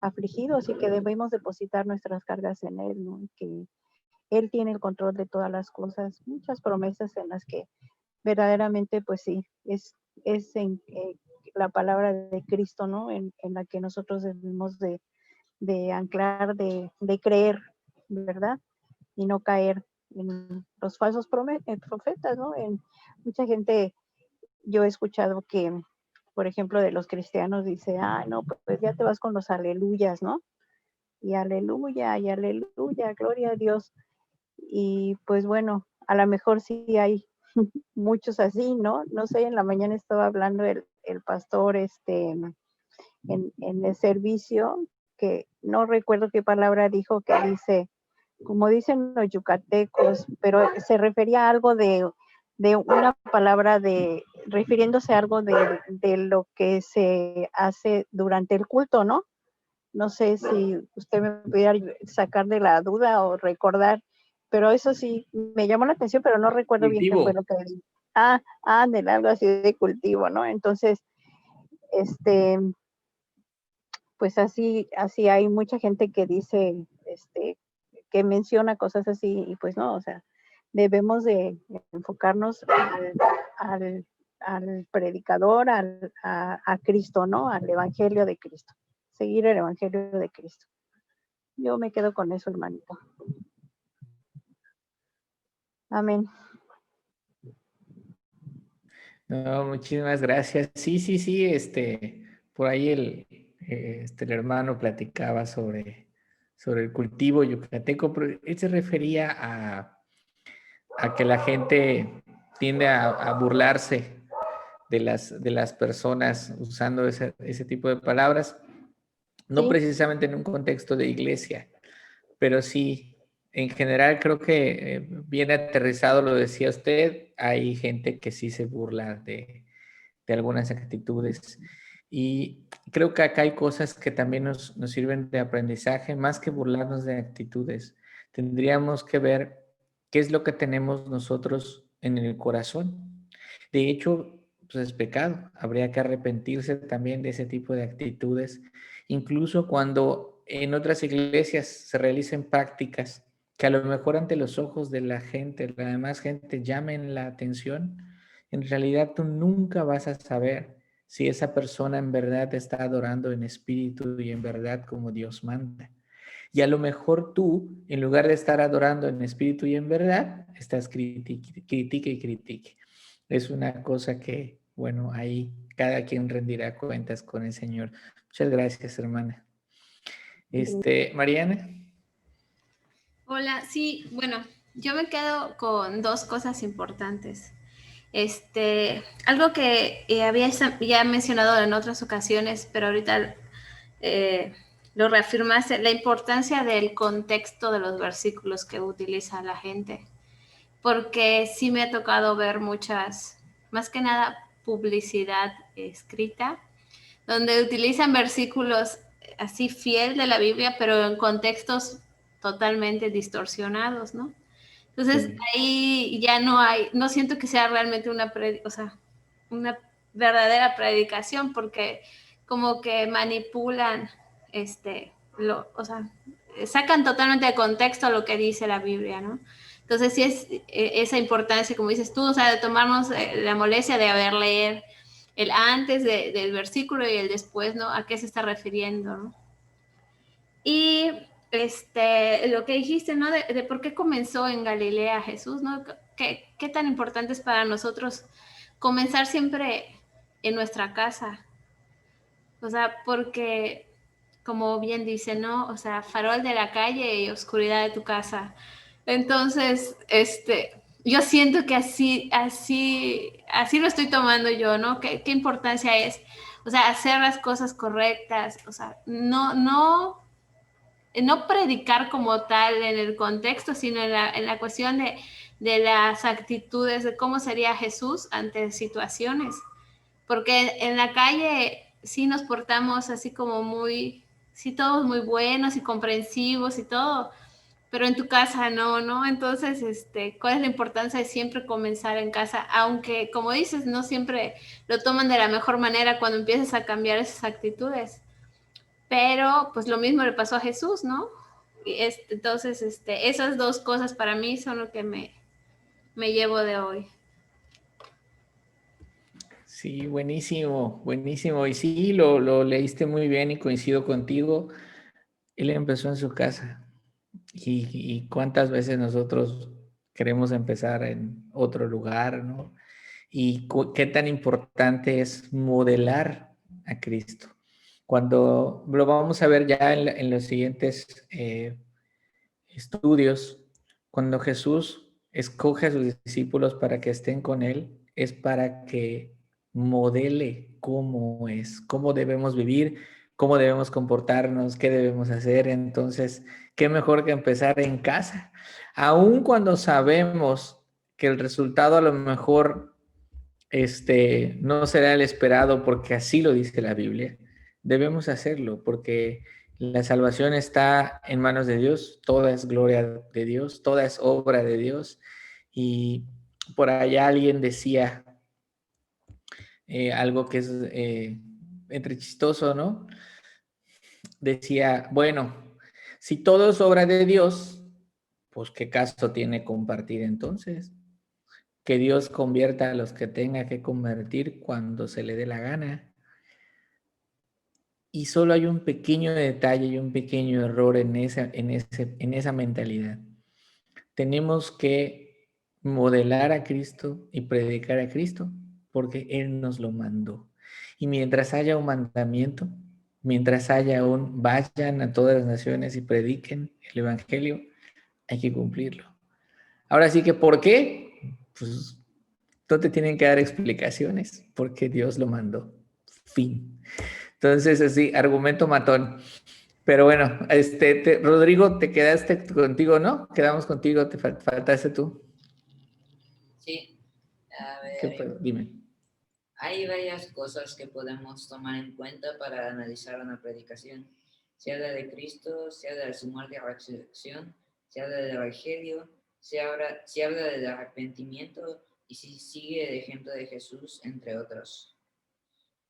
E: afligidos y que debemos depositar nuestras cargas en Él, ¿no? Que Él tiene el control de todas las cosas, muchas promesas en las que verdaderamente, pues sí, es en la palabra de Cristo, ¿no? En la que nosotros debemos de anclar, de creer, ¿verdad? Y no caer en los falsos profetas, ¿no? En mucha gente, yo he escuchado que, por ejemplo, de los cristianos dice, ah, no, pues ya te vas con los aleluyas, ¿no? Y aleluya, gloria a Dios. Y pues bueno, a lo mejor sí hay muchos así, ¿no? No sé, en la mañana estaba hablando el pastor en el servicio, que no recuerdo qué palabra dijo, que dice, como dicen los yucatecos, pero se refería a algo de una palabra refiriéndose a algo de lo que se hace durante el culto, ¿no? No sé si usted me pudiera sacar de la duda o recordar, pero eso sí me llamó la atención, pero no recuerdo bien qué fue
A: Cultivo.
E: lo que dijo. Ándale, algo así de cultivo, ¿no? Entonces, este, pues así hay mucha gente que dice, que menciona cosas así y pues no, o sea, debemos de enfocarnos al predicador, a Cristo, ¿no? Al Evangelio de Cristo, seguir el Evangelio de Cristo. Yo me quedo con eso, hermanito. Amén.
A: No, muchísimas gracias. Sí, sí, sí, por ahí el hermano platicaba sobre el cultivo yucateco, pero él se refería a que la gente tiende a burlarse de las personas usando ese tipo de palabras, no
E: Sí,
A: precisamente en un contexto de iglesia, pero sí, en general creo que bien aterrizado lo decía usted, hay gente que sí se burla de algunas actitudes. Y creo que acá hay cosas que también nos sirven de aprendizaje, más que burlarnos de actitudes. Tendríamos que ver qué es lo que tenemos nosotros en el corazón. De hecho, pues es pecado. Habría que arrepentirse también de ese tipo de actitudes, incluso cuando en otras iglesias se realicen prácticas que a lo mejor ante los ojos de la gente, la demás gente, llamen la atención. En realidad tú nunca vas a saber si esa persona en verdad te está adorando en espíritu y en verdad como Dios manda. Y a lo mejor tú, en lugar de estar adorando en espíritu y en verdad, estás critique y critique. Es una cosa que, bueno, ahí cada quien rendirá cuentas con el Señor. Muchas gracias, hermana. Mariana.
F: Hola, sí, bueno, yo me quedo con dos cosas importantes. Algo que había ya mencionado en otras ocasiones, pero ahorita lo reafirmaste, la importancia del contexto de los versículos que utiliza la gente, porque sí me ha tocado ver muchas, más que nada, publicidad escrita, donde utilizan versículos así fiel de la Biblia, pero en contextos totalmente distorsionados, ¿no? Entonces
A: Sí.
F: ahí ya no hay, no siento que sea realmente o sea, una verdadera predicación, porque como que manipulan, o sea, sacan totalmente de contexto lo que dice la Biblia, ¿no? Entonces sí es esa importancia, como dices tú, o sea, de tomarnos la molestia de leer el antes del versículo y el después, ¿no? ¿A qué se está refiriendo, no? Y lo que dijiste, ¿no? De por qué comenzó en Galilea Jesús, ¿no? ¿Qué tan importante es para nosotros comenzar siempre en nuestra casa? O sea, porque, como bien dice, ¿no? O sea, farol de la calle y oscuridad de tu casa. Entonces, yo siento que así lo estoy tomando yo, ¿no? ¿Qué importancia es? O sea, hacer las cosas correctas, o sea, no predicar como tal en el contexto, sino en la cuestión de las actitudes, de cómo sería Jesús ante situaciones. Porque en la calle sí nos portamos así como muy, sí, todos muy buenos y comprensivos y todo, pero en tu casa no, ¿no? Entonces, ¿cuál es la importancia de siempre comenzar en casa? Aunque, como dices, no siempre lo toman de la mejor manera cuando empiezas a cambiar esas actitudes. Pero, pues lo mismo le pasó a Jesús, ¿no? Y entonces, esas dos cosas para mí son lo que me llevo de hoy.
A: Sí, buenísimo, buenísimo. Y sí, lo leíste muy bien y coincido contigo. Él empezó en su casa. Y cuántas veces nosotros queremos empezar en otro lugar, ¿no? Y qué tan importante es modelar a Cristo. Cuando lo vamos a ver ya en los siguientes estudios, cuando Jesús escoge a sus discípulos para que estén con Él, es para que modele cómo es, cómo debemos vivir, cómo debemos comportarnos, qué debemos hacer. Entonces, qué mejor que empezar en casa, aun cuando sabemos que el resultado a lo mejor no será el esperado porque así lo dice la Biblia. Debemos hacerlo porque la salvación está en manos de Dios, toda es gloria de Dios, toda es obra de Dios. Y por allá alguien decía algo que es entre chistoso, ¿no? Decía, bueno, si todo es obra de Dios, pues qué caso tiene compartir entonces. Que Dios convierta a los que tenga que convertir cuando se le dé la gana. Y solo hay un pequeño detalle y un pequeño error en esa mentalidad. Tenemos que modelar a Cristo y predicar a Cristo porque Él nos lo mandó. Y mientras haya un mandamiento, mientras haya un vayan a todas las naciones y prediquen el Evangelio, hay que cumplirlo. Ahora sí que, ¿por qué? Pues no te tienen que dar explicaciones, porque Dios lo mandó. Fin. Entonces, así, argumento matón. Pero bueno, Rodrigo, te quedaste contigo, ¿no? Quedamos contigo, te faltaste tú.
G: Sí, a
A: ¿Qué
G: ver,
A: pedo? Dime.
G: hay varias cosas que podemos tomar en cuenta para analizar una predicación. Se habla de Cristo, se habla de su muerte y resurrección, se habla del Evangelio, se habla del arrepentimiento y se sigue el ejemplo de Jesús, entre otros.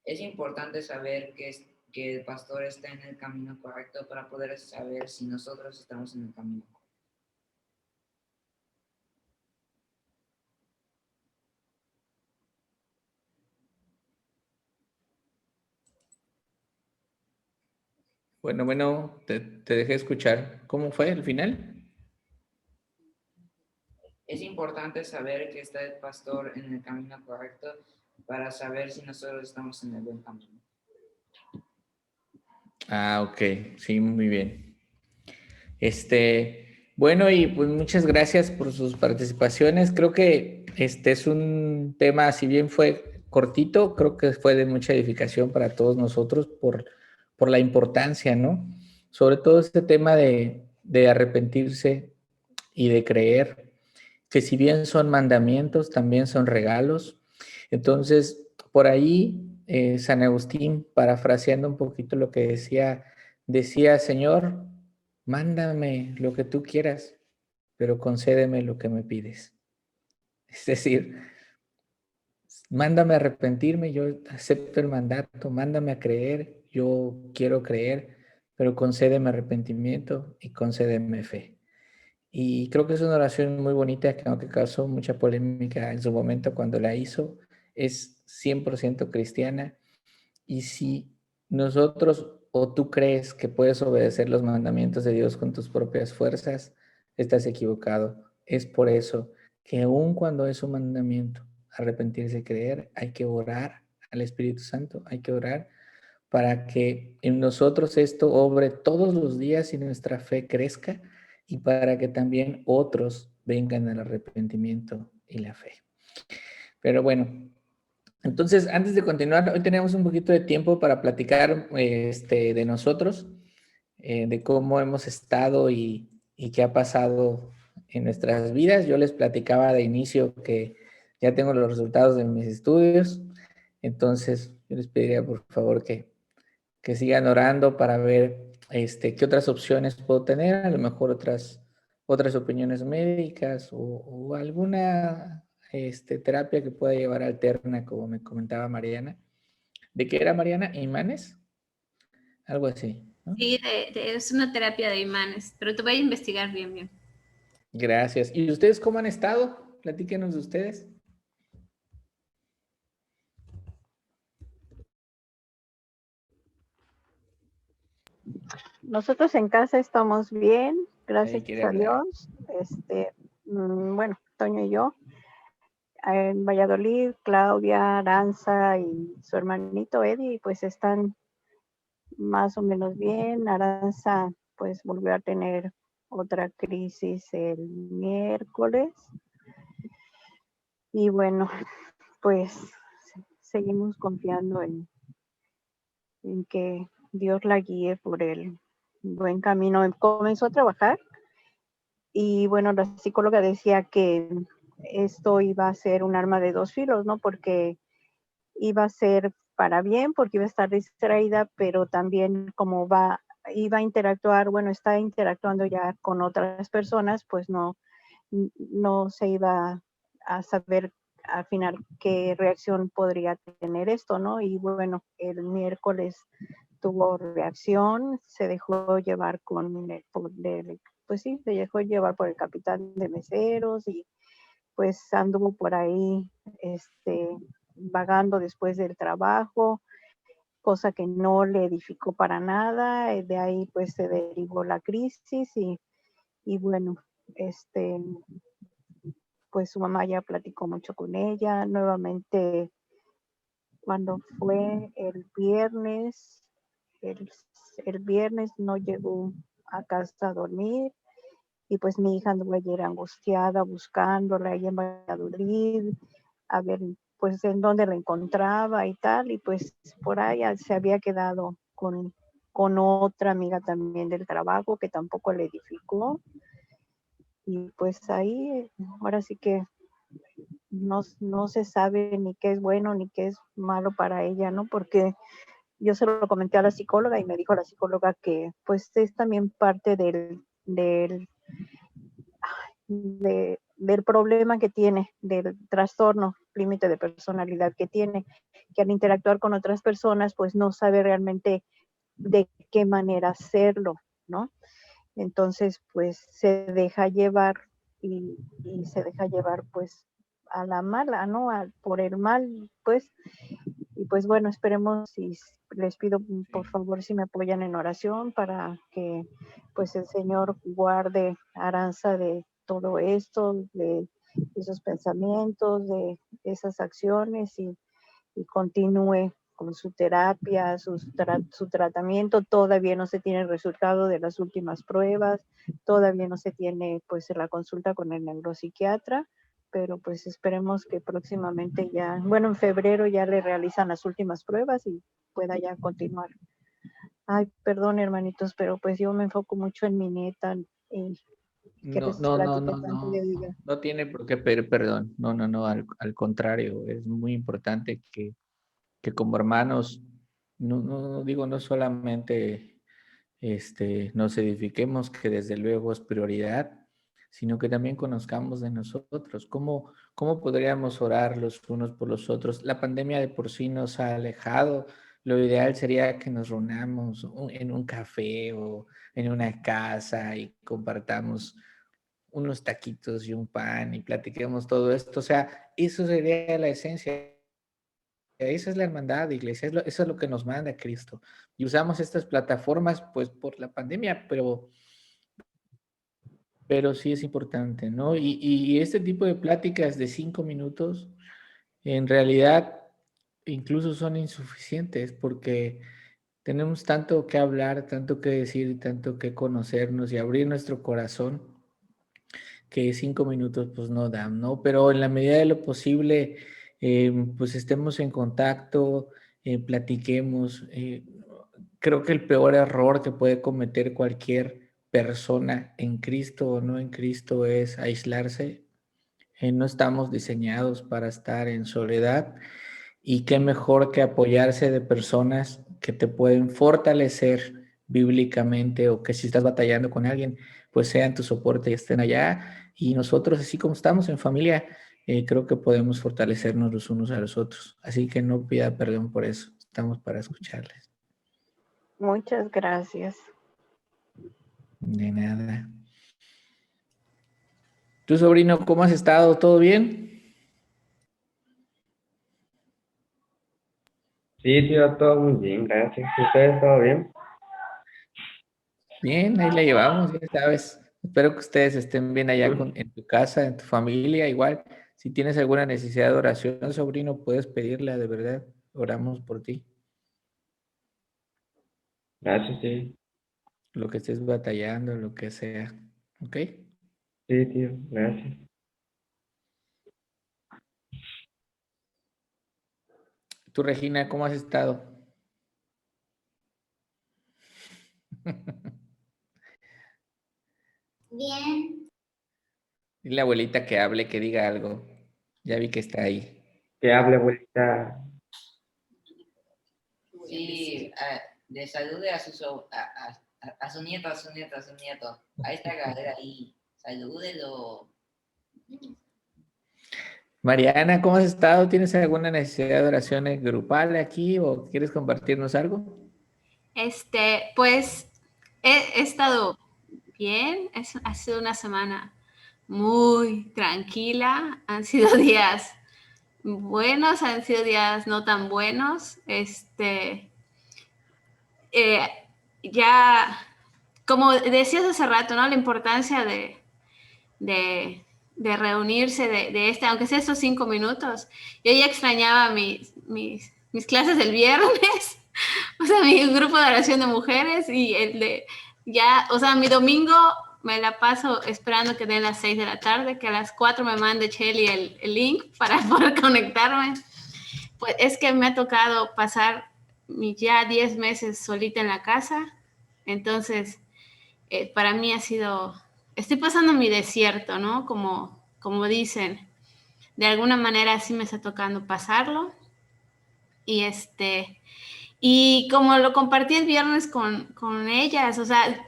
G: Es importante saber que el pastor está en el camino correcto para poder saber si nosotros estamos en el camino correcto.
A: Bueno, te dejé escuchar. ¿Cómo fue el final?
G: Es importante saber que está el pastor en el camino correcto para saber si nosotros estamos en el buen camino.
A: Ah, ok. Sí, muy bien. Bueno, y pues muchas gracias por sus participaciones. Creo que este es un tema, si bien fue cortito, creo que fue de mucha edificación para todos nosotros por la importancia, ¿no? Sobre todo este tema de arrepentirse y de creer, que si bien son mandamientos, también son regalos. Entonces, por ahí, San Agustín, parafraseando un poquito lo que decía, Señor, mándame lo que tú quieras, pero concédeme lo que me pides. Es decir, mándame a arrepentirme, yo acepto el mandato, mándame a creer, yo quiero creer, pero concédeme arrepentimiento y concédeme fe. Y creo que es una oración muy bonita, que aunque causó mucha polémica en su momento cuando la hizo, es 100% cristiana. Y si nosotros o tú crees que puedes obedecer los mandamientos de Dios con tus propias fuerzas, estás equivocado. Es por eso que aun cuando es un mandamiento, arrepentirse y creer, hay que orar al Espíritu Santo, hay que orar para que en nosotros esto obre todos los días y nuestra fe crezca, y para que también otros vengan al arrepentimiento y la fe. Pero bueno, entonces antes de continuar, hoy tenemos un poquito de tiempo para platicar de nosotros, de cómo hemos estado y qué ha pasado en nuestras vidas. Yo les platicaba de inicio que ya tengo los resultados de mis estudios, entonces yo les pediría por favor que sigan orando para ver qué otras opciones puedo tener, a lo mejor otras opiniones médicas o alguna terapia que pueda llevar alterna, como me comentaba Mariana. ¿De qué era, Mariana? ¿Imanes? Algo así, ¿no?
F: Sí, es una terapia de imanes, pero te voy a investigar bien.
A: Gracias. ¿Y ustedes cómo han estado? Platíquenos de ustedes.
E: Nosotros en casa estamos bien,
A: Ahí
E: gracias
A: quiere
E: a
A: hablar.
E: Dios. Bueno, Toño y yo. En Valladolid, Claudia, Aranza y su hermanito Eddie, pues están más o menos bien. Aranza, pues volvió a tener otra crisis el miércoles. Y bueno, pues seguimos confiando en que Dios la guíe por el buen camino. Comenzó a trabajar y bueno, la psicóloga decía que esto iba a ser un arma de dos filos, ¿no? Porque iba a ser para bien, porque iba a estar distraída, pero también como iba a interactuar, bueno, está interactuando ya con otras personas, pues no se iba a saber al final qué reacción podría tener esto, ¿no? Y bueno, el miércoles tuvo reacción, se dejó llevar pues sí, se dejó llevar por el capitán de meseros y pues anduvo por ahí vagando después del trabajo. cosa que no le edificó para nada. De ahí pues se derivó la crisis y bueno, pues su mamá ya platicó mucho con ella. Nuevamente, cuando fue el viernes no llegó a casa a dormir y pues mi hija anduvo ayer angustiada buscándola ahí en Valladolid, a ver pues en dónde la encontraba y tal, y pues por ahí se había quedado con otra amiga también del trabajo que tampoco le edificó. Y pues ahí ahora sí que no se sabe ni qué es bueno ni qué es malo para ella, ¿no? Porque yo se lo comenté a la psicóloga y me dijo la psicóloga que pues es también parte del problema que tiene, del trastorno límite de personalidad que tiene, que al interactuar con otras personas pues no sabe realmente de qué manera hacerlo, ¿no? Entonces pues se deja llevar y se deja llevar pues a la mala, ¿no? Por el mal, pues. Y pues bueno, esperemos y les pido por favor si me apoyan en oración para que pues el Señor guarde a Aranza de todo esto, de esos pensamientos, de esas acciones y continúe con su terapia, su tratamiento. Todavía no se tiene el resultado de las últimas pruebas, todavía no se tiene pues la consulta con el neuropsiquiatra, pero pues esperemos que próximamente ya, bueno, en febrero ya le realizan las últimas pruebas y pueda ya continuar. Ay, perdón hermanitos, pero pues yo me enfoco mucho en mi nieta y que
A: No,
E: les
A: no, no,
E: platique
A: no,
E: tanto de
A: no,
E: ella.
A: no tiene por qué pedir perdón. No, no, no, al contrario, es muy importante que como hermanos, no digo, no solamente nos edifiquemos, que desde luego es prioridad, sino que también conozcamos de nosotros, cómo podríamos orar los unos por los otros. La pandemia de por sí nos ha alejado. Lo ideal sería que nos reunamos en un café o en una casa y compartamos unos taquitos y un pan y platiquemos todo esto. O sea, eso sería la esencia. Esa es la hermandad, iglesia, eso es lo que nos manda Cristo. Y usamos estas plataformas pues por la pandemia, pero sí es importante, ¿no? Y este tipo de pláticas de 5 minutos, en realidad, incluso son insuficientes porque tenemos tanto que hablar, tanto que decir, tanto que conocernos y abrir nuestro corazón, que 5 minutos pues no dan, ¿no? Pero en la medida de lo posible, pues estemos en contacto, platiquemos. Creo que el peor error que puede cometer cualquier persona en Cristo o no en Cristo es aislarse. No estamos diseñados para estar en soledad y qué mejor que apoyarse de personas que te pueden fortalecer bíblicamente o que si estás batallando con alguien, pues sean tu soporte y estén allá. Y nosotros, así como estamos en familia, creo que podemos fortalecernos los unos a los otros. Así que no pida perdón por eso. Estamos para escucharles.
E: Muchas gracias.
A: De nada. ¿Tu sobrino, cómo has estado? ¿Todo bien?
D: Sí, tío, todo muy bien, gracias. ¿Ustedes todo bien?
A: Bien, ahí la llevamos, ya sabes. Espero que ustedes estén bien allá en tu casa, en tu familia. Igual, si tienes alguna necesidad de oración, sobrino, puedes pedirla, de verdad. Oramos por ti.
D: Gracias, sí.
A: Lo que estés batallando, lo que sea. ¿Ok?
D: Sí, tío, gracias.
A: Tú, Regina, ¿cómo has estado?
B: Bien,
A: Dile a la abuelita que hable, que diga algo. Ya vi que está ahí.
D: Que hable, abuelita.
G: Sí, le salude a su nieto, a su nieto, a su nieto. A esta galera ahí. Salúdelo.
A: Mariana, ¿cómo has estado? ¿Tienes alguna necesidad de oraciones grupal aquí o quieres compartirnos algo?
F: Pues he estado bien, ha sido una semana muy tranquila, han sido días buenos, han sido días no tan buenos, ya, como decías hace rato, ¿no? La importancia de reunirse, aunque sea estos 5 minutos. Yo ya extrañaba mis clases del viernes, o sea, mi grupo de oración de mujeres y o sea, mi domingo me la paso esperando que den las 6 de la tarde, que a las 4 me mande Shelly el link para poder conectarme. Pues es que me ha tocado pasar ya 10 meses solita en la casa, entonces para mí estoy pasando mi desierto, ¿no? Como dicen, de alguna manera sí me está tocando pasarlo. Y como lo compartí el viernes con ellas, o sea,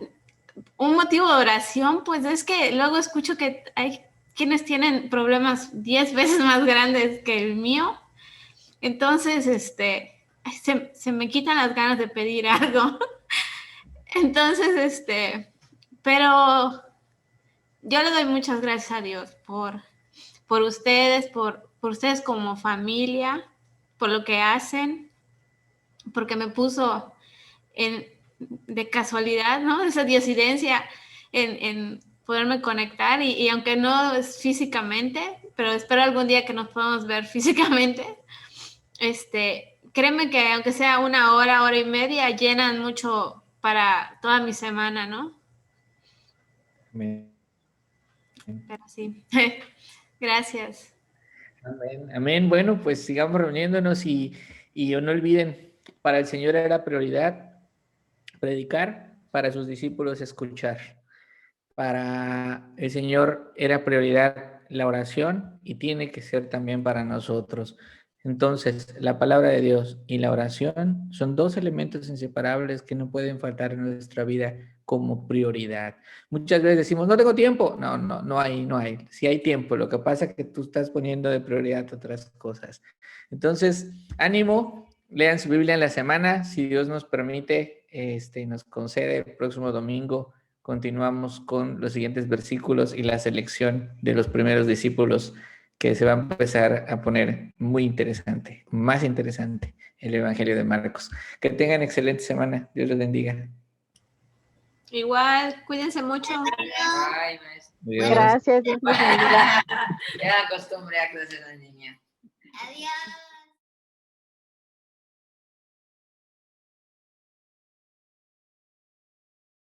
F: un motivo de oración, pues es que luego escucho que hay quienes tienen problemas 10 veces más grandes que el mío. Entonces, se me quitan las ganas de pedir algo. Entonces, pero yo le doy muchas gracias a Dios por ustedes, por ustedes como familia, por lo que hacen, porque me puso de casualidad, ¿no? Esa diosidencia en poderme conectar y aunque no es físicamente, pero espero algún día que nos podamos ver físicamente, créeme que aunque sea 1 hora, hora y media, llenan mucho para toda mi semana, ¿no?
A: Amén.
F: Pero sí, gracias.
A: Amén. Amén. Bueno, pues sigamos reuniéndonos y no olviden, para el Señor era prioridad predicar, para sus discípulos escuchar. Para el Señor era prioridad la oración y tiene que ser también para nosotros. Entonces, la palabra de Dios y la oración son 2 elementos inseparables que no pueden faltar en nuestra vida como prioridad. Muchas veces decimos, no tengo tiempo. No hay. Sí hay tiempo. Lo que pasa es que tú estás poniendo de prioridad otras cosas. Entonces, ánimo, lean su Biblia en la semana. Si Dios nos permite, nos concede el próximo domingo, continuamos con los siguientes versículos y la selección de los primeros discípulos, que se va a empezar a poner muy interesante, más interesante, el Evangelio de Marcos. Que tengan excelente semana. Dios los bendiga.
F: Igual, cuídense mucho.
G: Ay, maestro.
A: Adiós.
E: Gracias, Dios los bendiga.
G: Ya acostumbré a clases de niña.
B: Adiós.